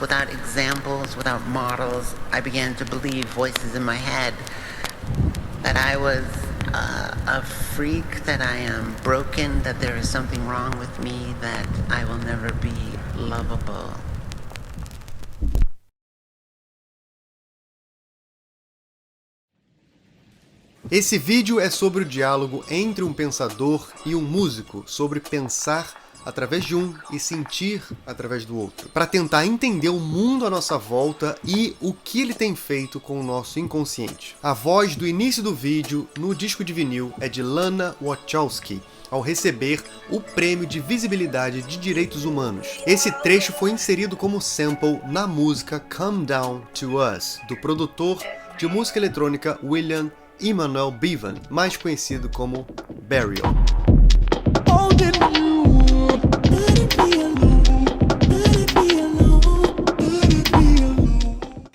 without examples, without models, I began to believe voices in my head that I was a freak, that I am broken, that there is something wrong with me, that I will never be lovable. Esse vídeo é sobre o diálogo entre um pensador e um músico, sobre pensar através de um e sentir através do outro, para tentar entender o mundo à nossa volta e o que ele tem feito com o nosso inconsciente. A voz do início do vídeo, no disco de vinil, é de Lana Wachowski, ao receber o Prêmio de Visibilidade de Direitos Humanos. Esse trecho foi inserido como sample na música Come Down to Us, do produtor de música eletrônica William Emanuel Bevan, mais conhecido como Burial.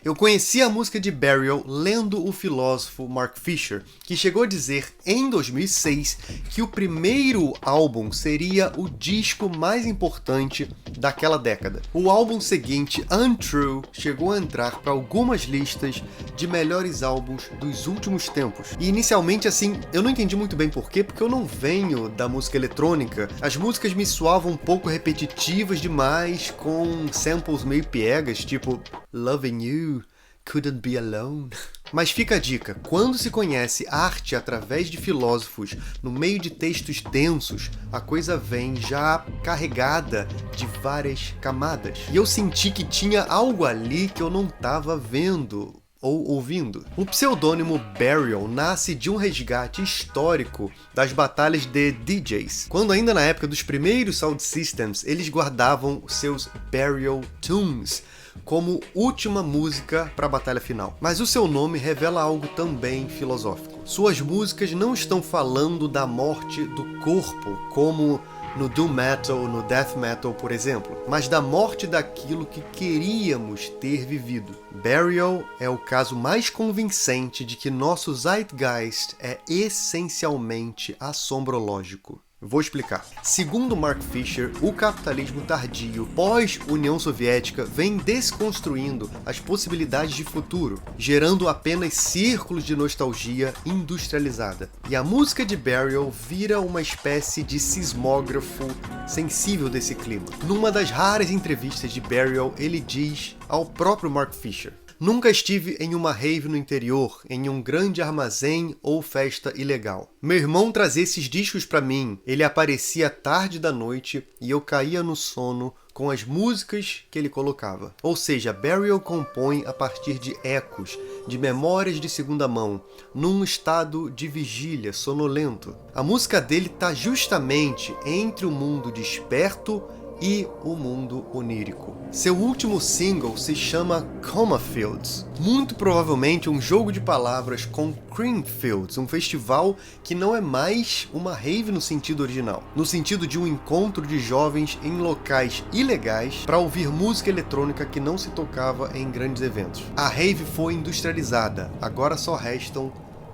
Eu conheci a música de Burial lendo o filósofo Mark Fisher, que chegou a dizer em 2006 que o primeiro álbum seria o disco mais importante daquela década. O álbum seguinte, Untrue, chegou a entrar para algumas listas de melhores álbuns dos últimos tempos. E inicialmente, assim, eu não entendi muito bem por quê, porque eu não venho da música eletrônica. As músicas me soavam um pouco repetitivas demais, com samples meio piegas, tipo Loving You, Couldn't Be Alone. Mas fica a dica, quando se conhece arte através de filósofos no meio de textos densos, a coisa vem já carregada de várias camadas. E eu senti que tinha algo ali que eu não estava vendo ou ouvindo. O pseudônimo Burial nasce de um resgate histórico das batalhas de DJs. Quando ainda na época dos primeiros sound systems, eles guardavam seus Burial Tunes como última música para a batalha final. Mas o seu nome revela algo também filosófico. Suas músicas não estão falando da morte do corpo, como no Doom Metal ou no Death Metal, por exemplo, mas da morte daquilo que queríamos ter vivido. Burial é o caso mais convincente de que nosso Zeitgeist é essencialmente assombrológico. Vou explicar. Segundo Mark Fisher, o capitalismo tardio pós-União Soviética vem desconstruindo as possibilidades de futuro, gerando apenas círculos de nostalgia industrializada. E a música de Burial vira uma espécie de sismógrafo sensível desse clima. Numa das raras entrevistas de Burial, ele diz ao próprio Mark Fisher: "Nunca estive em uma rave no interior, em um grande armazém ou festa ilegal. Meu irmão trazia esses discos pra mim, ele aparecia tarde da noite e eu caía no sono com as músicas que ele colocava." Ou seja, Burial compõe a partir de ecos, de memórias de segunda mão, num estado de vigília sonolento. A música dele tá justamente entre o mundo desperto e o mundo onírico. Seu último single se chama Coma Fields, muito provavelmente um jogo de palavras com Creamfields, um festival que não é mais uma rave no sentido original, no sentido de um encontro de jovens em locais ilegais para ouvir música eletrônica que não se tocava em grandes eventos. A rave foi industrializada, agora só restam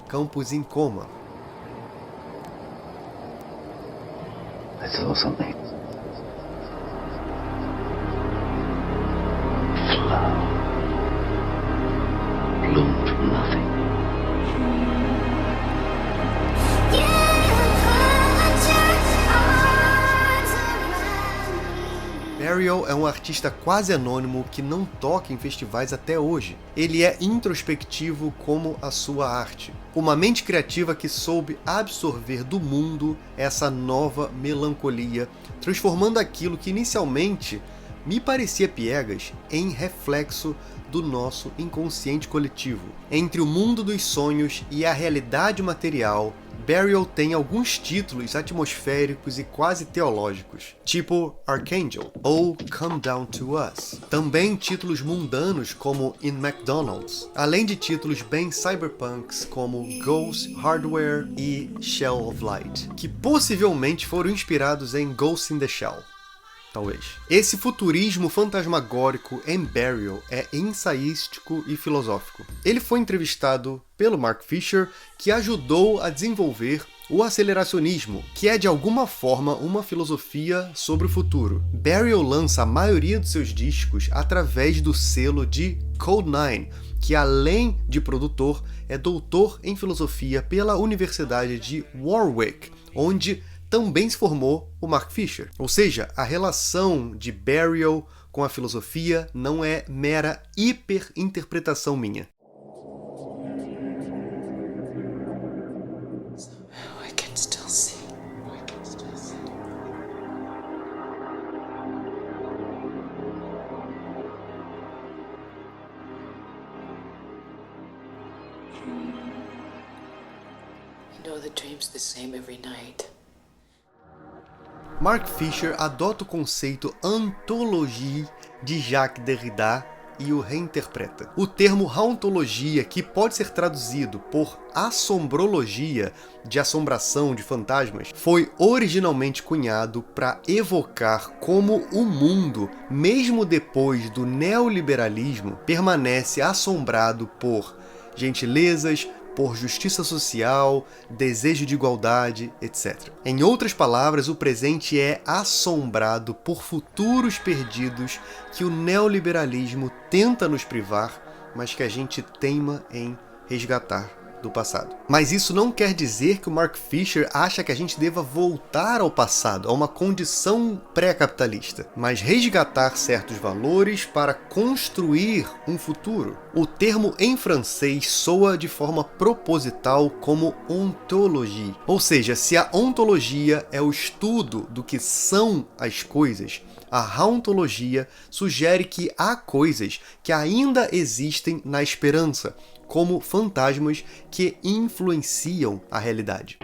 campos em coma. I saw something. Bloom from nothing. Burial é um artista quase anônimo que não toca em festivais até hoje. Ele é introspectivo como a sua arte. Uma mente criativa que soube absorver do mundo essa nova melancolia, transformando aquilo que inicialmente me parecia piegas em reflexo do nosso inconsciente coletivo. Entre o mundo dos sonhos e a realidade material, Burial tem alguns títulos atmosféricos e quase teológicos, tipo Archangel ou Come Down to Us. Também títulos mundanos como In McDonald's, além de títulos bem cyberpunks como Ghost Hardware e Shell of Light, que possivelmente foram inspirados em Ghost in the Shell. Talvez. Esse futurismo fantasmagórico em Burial é ensaístico e filosófico. Ele foi entrevistado pelo Mark Fisher, que ajudou a desenvolver o aceleracionismo, que é de alguma forma uma filosofia sobre o futuro. Burial lança a maioria dos seus discos através do selo de Code9, que além de produtor, é doutor em filosofia pela Universidade de Warwick, onde também se formou o Mark Fisher. Ou seja, a relação de Burial com a filosofia não é mera hiperinterpretação minha. Mark Fisher adota o conceito ontologie de Jacques Derrida e o reinterpreta. O termo hauntologia, que pode ser traduzido por assombrologia, de assombração de fantasmas, foi originalmente cunhado para evocar como o mundo, mesmo depois do neoliberalismo, permanece assombrado por gentilezas, por justiça social, desejo de igualdade, etc. Em outras palavras, o presente é assombrado por futuros perdidos que o neoliberalismo tenta nos privar, mas que a gente teima em resgatar do passado. Mas isso não quer dizer que o Mark Fisher acha que a gente deva voltar ao passado, a uma condição pré-capitalista, mas resgatar certos valores para construir um futuro. O termo em francês soa de forma proposital como ontologie, ou seja, se a ontologia é o estudo do que são as coisas, a hauntologia sugere que há coisas que ainda existem na esperança, como fantasmas que influenciam a realidade.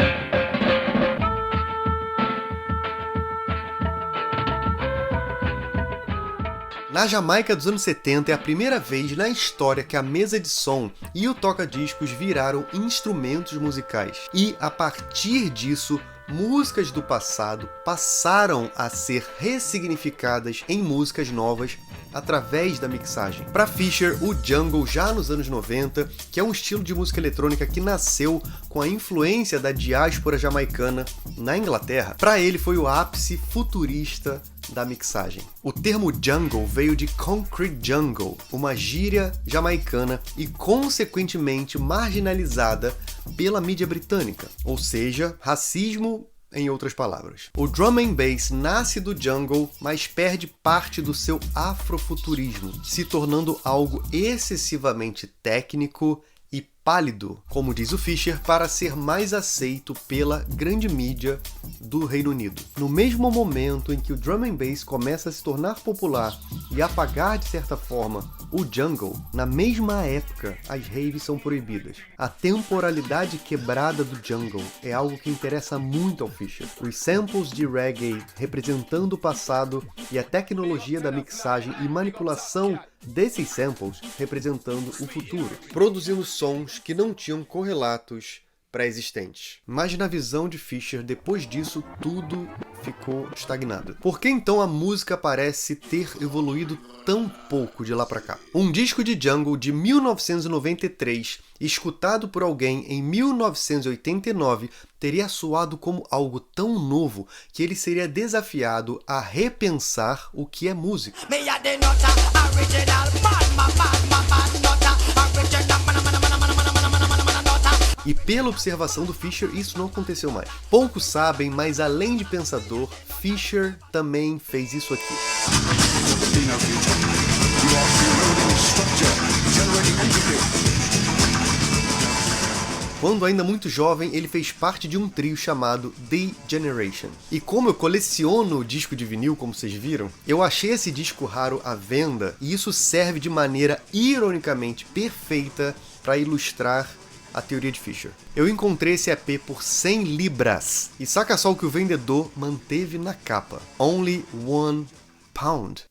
Na Jamaica dos anos 70 é a primeira vez na história que a mesa de som e o toca-discos viraram instrumentos musicais. E, a partir disso, músicas do passado passaram a ser ressignificadas em músicas novas através da mixagem. Para Fisher, o jungle já nos anos 90, que é um estilo de música eletrônica que nasceu com a influência da diáspora jamaicana na Inglaterra, para ele foi o ápice futurista da mixagem. O termo jungle veio de concrete jungle, uma gíria jamaicana e consequentemente marginalizada pela mídia britânica, ou seja, racismo em outras palavras. O drum and bass nasce do jungle, mas perde parte do seu afrofuturismo, se tornando algo excessivamente técnico e pálido, como diz o Fisher, para ser mais aceito pela grande mídia do Reino Unido. No mesmo momento em que o drum and bass começa a se tornar popular e apagar de certa forma o jungle, na mesma época as raves são proibidas. A temporalidade quebrada do jungle é algo que interessa muito ao Fisher. Os samples de reggae representando o passado e a tecnologia da mixagem e manipulação desses samples representando o futuro, produzindo sons que não tinham correlatos pré-existentes. Mas na visão de Fisher, depois disso, tudo ficou estagnado. Por que então a música parece ter evoluído tão pouco de lá pra cá? Um disco de jungle de 1993, escutado por alguém em 1989, teria soado como algo tão novo que ele seria desafiado a repensar o que é música. E pela observação do Fisher, isso não aconteceu mais. Poucos sabem, mas além de pensador, Fisher também fez isso aqui. Quando ainda muito jovem, ele fez parte de um trio chamado The Generation. E como eu coleciono disco de vinil, como vocês viram, eu achei esse disco raro à venda, e isso serve de maneira ironicamente perfeita para ilustrar a teoria de Fisher. Eu encontrei esse EP por 100 libras, e saca só o que o vendedor manteve na capa: Only £1.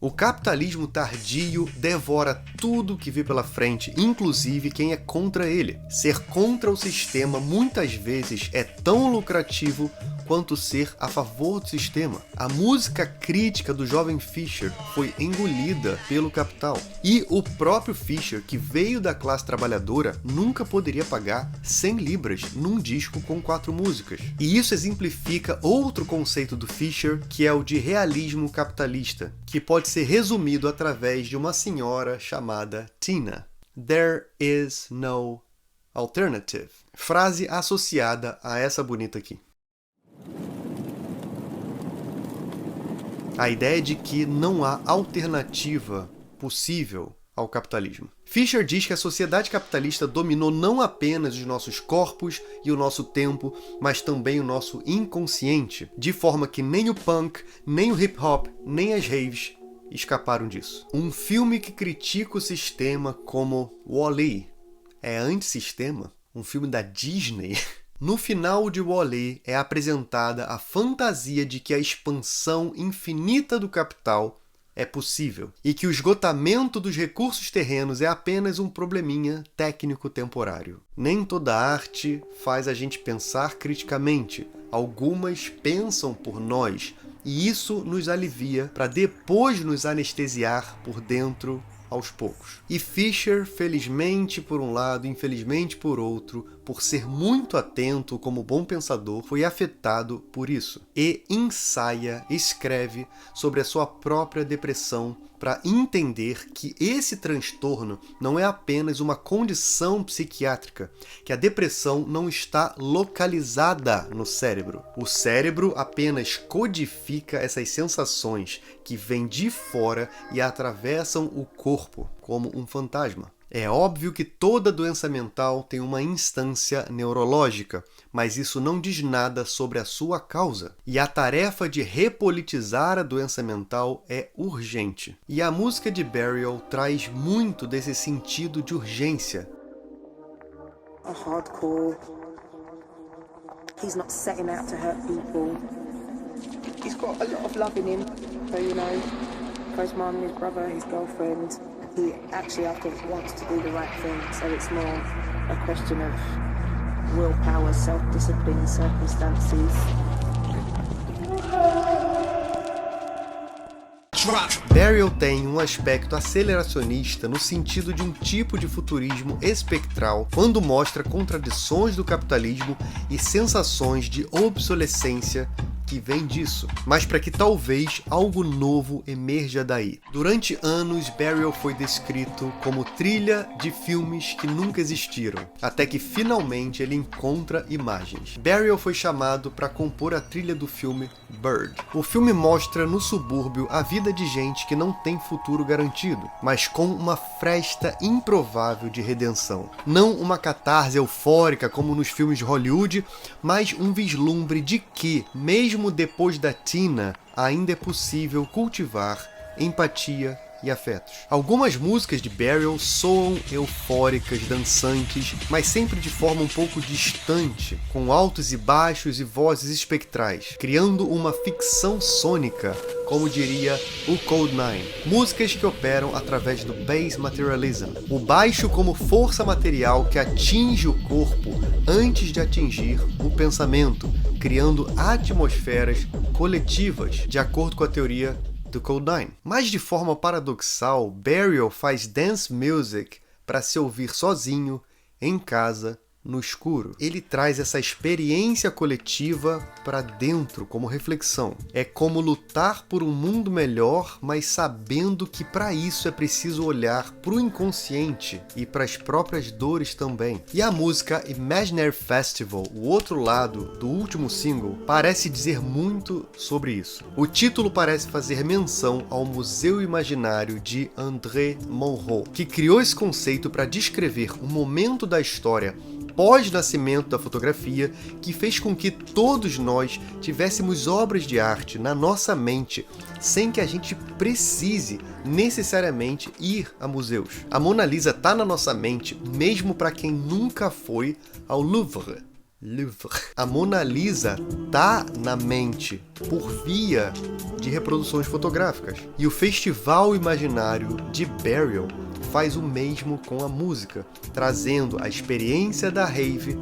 O capitalismo tardio devora tudo que vê pela frente, inclusive quem é contra ele. Ser contra o sistema muitas vezes é tão lucrativo quanto ser a favor do sistema. A música crítica do jovem Fisher foi engolida pelo capital. E o próprio Fisher, que veio da classe trabalhadora, nunca poderia pagar 100 libras num disco com 4 músicas. E isso exemplifica outro conceito do Fisher, que é o de realismo capitalista, que pode ser resumido através de uma senhora chamada Tina. There is no alternative. Frase associada a essa bonita aqui. A ideia de que não há alternativa possível ao capitalismo. Fisher diz que a sociedade capitalista dominou não apenas os nossos corpos e o nosso tempo, mas também o nosso inconsciente, de forma que nem o punk, nem o hip hop, nem as raves escaparam disso. Um filme que critica o sistema como Wall-E é antissistema? Um filme da Disney? No final de Wall-E é apresentada a fantasia de que a expansão infinita do capital é possível e que o esgotamento dos recursos terrenos é apenas um probleminha técnico temporário. Nem toda arte faz a gente pensar criticamente. Algumas pensam por nós e isso nos alivia para depois nos anestesiar por dentro aos poucos. E Fisher, felizmente por um lado, infelizmente por outro, por ser muito atento como bom pensador, foi afetado por isso. E escreve sobre a sua própria depressão para entender que esse transtorno não é apenas uma condição psiquiátrica, que a depressão não está localizada no cérebro. O cérebro apenas codifica essas sensações que vêm de fora e atravessam o corpo como um fantasma. É óbvio que toda doença mental tem uma instância neurológica, mas isso não diz nada sobre a sua causa. E a tarefa de repolitizar a doença mental é urgente. E a música de Burial traz muito desse sentido de urgência. A hardcore. He's not setting out to hurt people. He's got a lot of love in him. So, you know, for his mum, his brother, his girlfriend, he actually, I think, wants to do the right thing. So it's more a question of willpower, self-discipline, circumstances. Burial tem um aspecto aceleracionista no sentido de um tipo de futurismo espectral quando mostra contradições do capitalismo e sensações de obsolescência que vem disso, mas para que talvez algo novo emerja daí. Durante anos, Burial foi descrito como trilha de filmes que nunca existiram, até que finalmente ele encontra imagens. Burial foi chamado para compor a trilha do filme Bird. O filme mostra no subúrbio a vida de gente que não tem futuro garantido, mas com uma fresta improvável de redenção. Não uma catarse eufórica como nos filmes de Hollywood, mas um vislumbre de que, mesmo depois da Tina, ainda é possível cultivar empatia e afetos. Algumas músicas de Burial soam eufóricas, dançantes, mas sempre de forma um pouco distante, com altos e baixos e vozes espectrais, criando uma ficção sônica, como diria o Code 9. Músicas que operam através do bass materialism, o baixo como força material que atinge o corpo antes de atingir o pensamento, criando atmosferas coletivas, de acordo com a teoria do Code 9. Mas de forma paradoxal, Burial faz dance music para se ouvir sozinho, em casa, no escuro. Ele traz essa experiência coletiva para dentro como reflexão. É como lutar por um mundo melhor, mas sabendo que para isso é preciso olhar para o inconsciente e para as próprias dores também. E a música Imaginary Festival, o outro lado do último single, parece dizer muito sobre isso. O título parece fazer menção ao Museu Imaginário de André Malraux, que criou esse conceito para descrever um momento da história pós-nascimento da fotografia que fez com que todos nós tivéssemos obras de arte na nossa mente, sem que a gente precise necessariamente ir a museus. A Mona Lisa está na nossa mente, mesmo para quem nunca foi ao Louvre. A Mona Lisa tá na mente por via de reproduções fotográficas. E o Festival Imaginário de Burial faz o mesmo com a música, trazendo a experiência da rave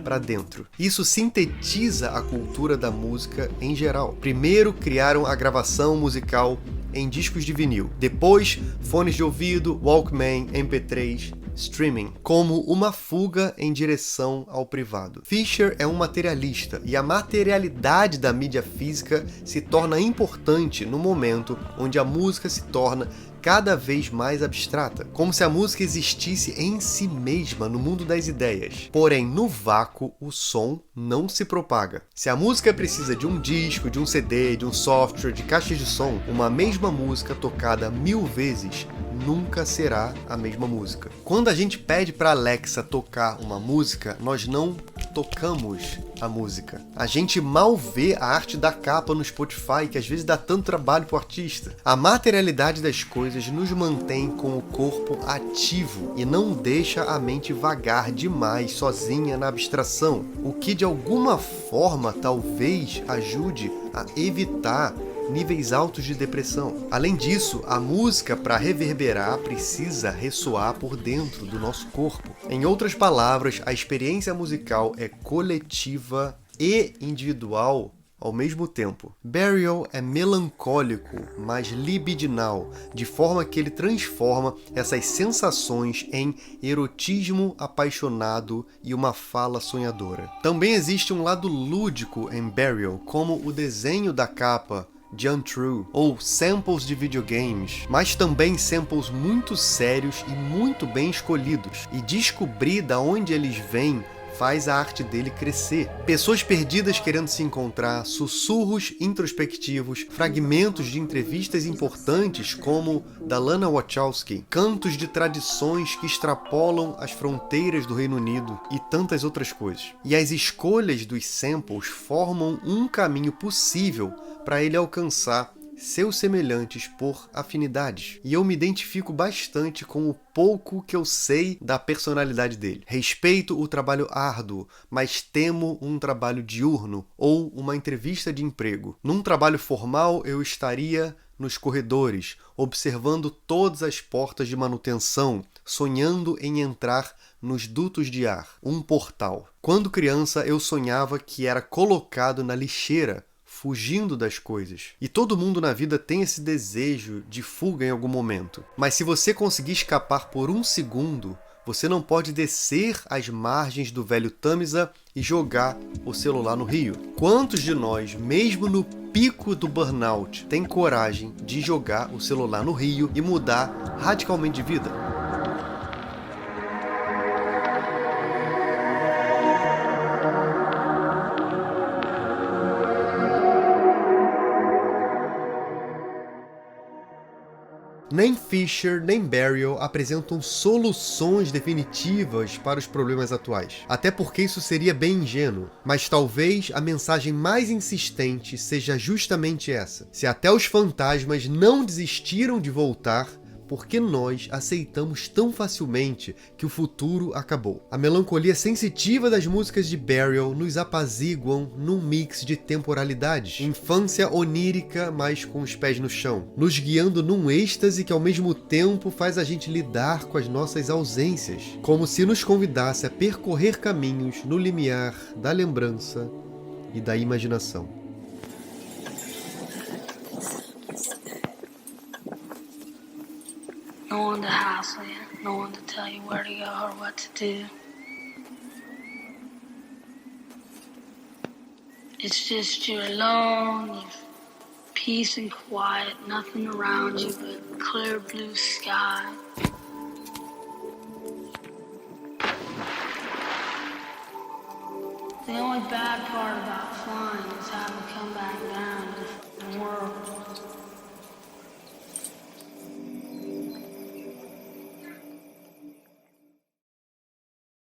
para dentro. Isso sintetiza a cultura da música em geral. Primeiro criaram a gravação musical em discos de vinil, depois fones de ouvido, Walkman, MP3, streaming, como uma fuga em direção ao privado. Fisher é um materialista e a materialidade da mídia física se torna importante no momento onde a música se torna cada vez mais abstrata, como se a música existisse em si mesma no mundo das ideias. Porém, no vácuo, o som não se propaga. Se a música precisa de um disco, de um CD, de um software, de caixas de som, uma mesma música tocada 1000 vezes nunca será a mesma música. Quando a gente pede para Alexa tocar uma música, nós não tocamos a música. A gente mal vê a arte da capa no Spotify, que às vezes dá tanto trabalho pro artista. A materialidade das coisas nos mantém com o corpo ativo e não deixa a mente vagar demais sozinha na abstração, o que de alguma forma talvez ajude a evitar níveis altos de depressão. Além disso, a música, para reverberar, precisa ressoar por dentro do nosso corpo. Em outras palavras, a experiência musical é coletiva e individual ao mesmo tempo. Burial é melancólico, mas libidinal, de forma que ele transforma essas sensações em erotismo apaixonado e uma fala sonhadora. Também existe um lado lúdico em Burial, como o desenho da capa de Untrue, ou samples de videogames, mas também samples muito sérios e muito bem escolhidos, e descobrir da onde eles vêm faz a arte dele crescer. Pessoas perdidas querendo se encontrar, sussurros introspectivos, fragmentos de entrevistas importantes como da Lana Wachowski, cantos de tradições que extrapolam as fronteiras do Reino Unido e tantas outras coisas. E as escolhas dos samples formam um caminho possível para ele alcançar seus semelhantes por afinidades. E eu me identifico bastante com o pouco que eu sei da personalidade dele. Respeito o trabalho árduo, mas temo um trabalho diurno ou uma entrevista de emprego. Num trabalho formal, eu estaria nos corredores, observando todas as portas de manutenção, sonhando em entrar nos dutos de ar, um portal. Quando criança, eu sonhava que era colocado na lixeira, fugindo das coisas. E todo mundo na vida tem esse desejo de fuga em algum momento. Mas se você conseguir escapar por um segundo, você não pode descer às margens do velho Tamisa e jogar o celular no rio. Quantos de nós, mesmo no pico do burnout, tem coragem de jogar o celular no rio e mudar radicalmente de vida? Nem Fisher nem Burial apresentam soluções definitivas para os problemas atuais. Até porque isso seria bem ingênuo. Mas talvez a mensagem mais insistente seja justamente essa. Se até os fantasmas não desistiram de voltar, por que nós aceitamos tão facilmente que o futuro acabou? A melancolia sensitiva das músicas de Burial nos apaziguam num mix de temporalidades. Infância onírica, mas com os pés no chão. Nos guiando num êxtase que ao mesmo tempo faz a gente lidar com as nossas ausências. Como se nos convidasse a percorrer caminhos no limiar da lembrança e da imaginação. No one to hassle you, no one to tell you where to go or what to do. It's just you're alone, you've peace and quiet, nothing around you but clear blue sky. The only bad part about flying is having to come back down to the world.